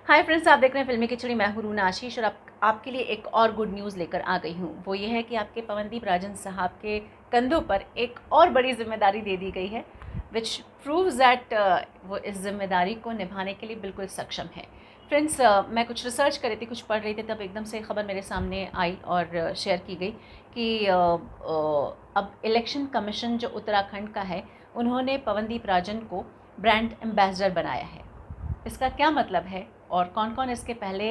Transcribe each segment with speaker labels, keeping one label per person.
Speaker 1: Hi friends, आप देख रहे हैं फिल्मी खिचड़ी। मैं हूं रूना आशीष और आपके लिए एक और गुड न्यूज़ लेकर आ गई हूं। वो ये है कि आपके पवनदीप राजन साहब के कंधों पर एक और बड़ी जिम्मेदारी दे दी गई है, विच प्रूव्स दैट वो इस जिम्मेदारी को निभाने के लिए बिल्कुल सक्षम है। फ्रेंड्स, मैं कुछ रिसर्च कर रही थी, कुछ पढ़ रही थी, तब एकदम से खबर मेरे सामने आई और शेयर की गई कि अब इलेक्शन कमीशन जो उत्तराखंड का है, उन्होंने पवनदीप राजन को ब्रांड एम्बेसडर बनाया है। इसका क्या मतलब है और कौन कौन इसके पहले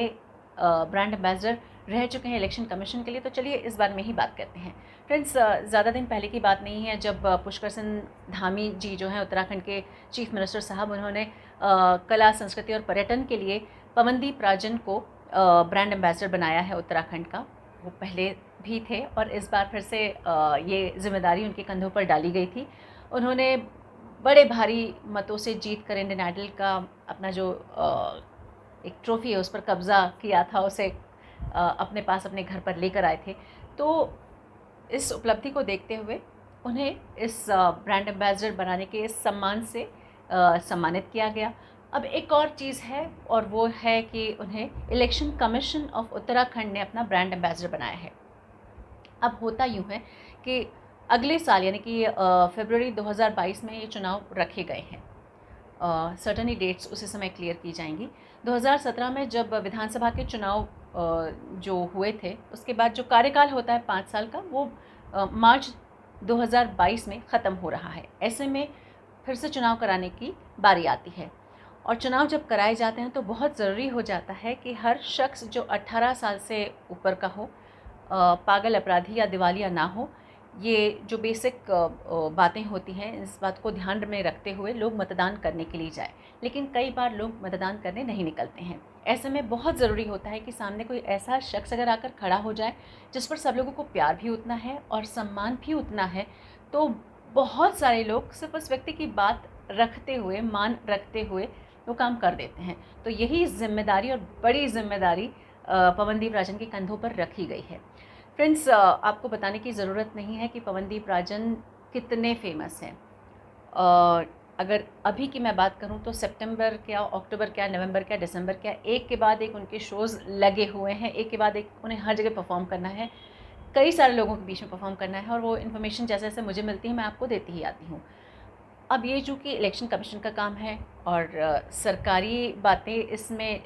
Speaker 1: ब्रांड एम्बेसडर रह चुके हैं इलेक्शन कमीशन के लिए, तो चलिए इस बारे में ही बात करते हैं। फ्रेंड्स, ज़्यादा दिन पहले की बात नहीं है जब पुष्कर सिंह धामी जी जो हैं उत्तराखंड के चीफ मिनिस्टर साहब, उन्होंने कला, संस्कृति और पर्यटन के लिए पवनदीप राजन को ब्रांड एम्बेसडर बनाया है उत्तराखंड का। वो पहले भी थे और इस बार फिर से ये जिम्मेदारी उनके कंधों पर डाली गई थी। उन्होंने बड़े भारी मतों से जीत कर इंडियन आइडल का अपना जो एक ट्रॉफ़ी है उस पर कब्ज़ा किया था, उसे अपने पास अपने घर पर लेकर आए थे। तो इस उपलब्धि को देखते हुए उन्हें इस ब्रांड एम्बेसडर बनाने के इस सम्मान से सम्मानित किया गया। अब एक और चीज़ है और वो है कि उन्हें इलेक्शन कमीशन ऑफ उत्तराखंड ने अपना ब्रांड एम्बेसडर बनाया है। अब होता यूँ है कि अगले साल यानी कि फरवरी 2022 में ये चुनाव रखे गए हैं। सर्टनली डेट्स उसी समय क्लियर की जाएंगी। 2017 में जब विधानसभा के चुनाव जो हुए थे, उसके बाद जो कार्यकाल होता है 5 साल का, वो मार्च 2022 में ख़त्म हो रहा है। ऐसे में फिर से चुनाव कराने की बारी आती है और चुनाव जब कराए जाते हैं तो बहुत ज़रूरी हो जाता है कि हर शख्स जो 18 साल से ऊपर का हो, पागल, अपराधी या दिवालिया ना हो। ये जो बेसिक बातें होती हैं, इस बात को ध्यान में रखते हुए लोग मतदान करने के लिए जाए। लेकिन कई बार लोग मतदान करने नहीं निकलते हैं। ऐसे में बहुत ज़रूरी होता है कि सामने कोई ऐसा शख्स अगर आकर खड़ा हो जाए जिस पर सब लोगों को प्यार भी उतना है और सम्मान भी उतना है, तो बहुत सारे लोग सिर्फ उस व्यक्ति की बात रखते हुए, मान रखते हुए वो काम कर देते हैं। तो यही जिम्मेदारी और बड़ी जिम्मेदारी पवनदीप राजन के कंधों पर रखी गई है। फ्रेंड्स, आपको बताने की ज़रूरत नहीं है कि पवनदीप राजन कितने फेमस हैं। अगर अभी की मैं बात करूं तो सितंबर क्या, अक्टूबर क्या, नवंबर क्या, दिसंबर क्या, एक के बाद एक उनके शोज़ लगे हुए हैं। एक के बाद एक उन्हें हर जगह परफॉर्म करना है, कई सारे लोगों के बीच में परफॉर्म करना है और वो इन्फॉर्मेशन जैसे जैसे मुझे मिलती है मैं आपको देती ही आती हूँ। अब ये चूँकि इलेक्शन कमीशन का काम है और सरकारी बातें इसमें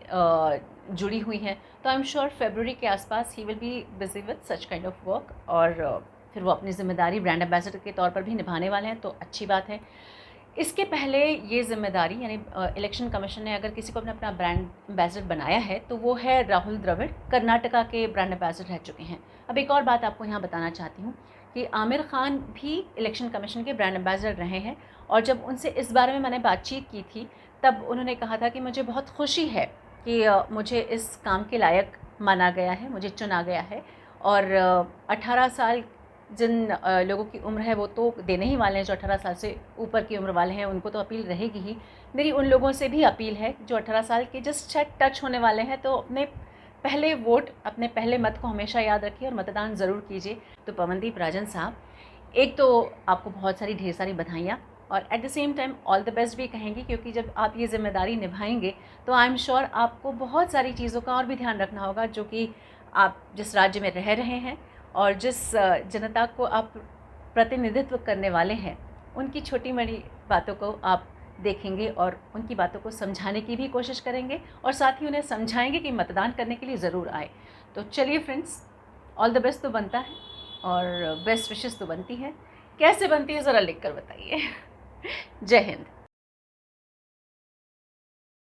Speaker 1: जुड़ी हुई हैं, तो आई एम श्योर फरवरी के आसपास he will be busy with such kind of work और फिर वो अपनी ज़िम्मेदारी ब्रांड एम्बेसडर के तौर पर भी निभाने वाले हैं, तो अच्छी बात है। इसके पहले ये ज़िम्मेदारी यानी इलेक्शन कमीशन ने अगर किसी को अपना ब्रांड एम्बेसडर बनाया है तो वो है राहुल द्रविड़, कर्नाटका के ब्रांड एम्बेसडर रह चुके हैं। अब एक और बात आपको यहाँ बताना चाहती हूँ कि आमिर खान भी इलेक्शन कमीशन के ब्रांड एम्बेसडर रहे हैं और जब उनसे इस बारे में मैंने बातचीत की थी तब उन्होंने कहा था कि मुझे बहुत खुशी है कि मुझे इस काम के लायक माना गया है, मुझे चुना गया है और 18 साल जिन लोगों की उम्र है वो तो देने ही वाले हैं, जो 18 साल से ऊपर की उम्र वाले हैं उनको तो अपील रहेगी ही। मेरी उन लोगों से भी अपील है जो 18 साल के जस्ट शायद टच होने वाले हैं, तो अपने पहले वोट, अपने पहले मत को हमेशा याद रखिए और मतदान ज़रूर कीजिए। तो पवनदीप राजन साहब, एक तो आपको बहुत सारी ढेर सारी बधाइयाँ और at the same time all the best भी कहेंगे, क्योंकि जब आप ये जिम्मेदारी निभाएंगे तो आई एम श्योर आपको बहुत सारी चीज़ों का और भी ध्यान रखना होगा, जो कि आप जिस राज्य में रह रहे हैं और जिस जनता को आप प्रतिनिधित्व करने वाले हैं, उनकी छोटी बड़ी बातों को आप देखेंगे और उनकी बातों को समझाने की भी कोशिश करेंगे और साथ ही उन्हें समझाएंगे कि मतदान करने के लिए ज़रूर आए। तो चलिए फ्रेंड्स, ऑल द बेस्ट तो बनता है और बेस्ट विशेस तो बनती है। कैसे बनती है ज़रा लिख कर बताइए। जय हिंद।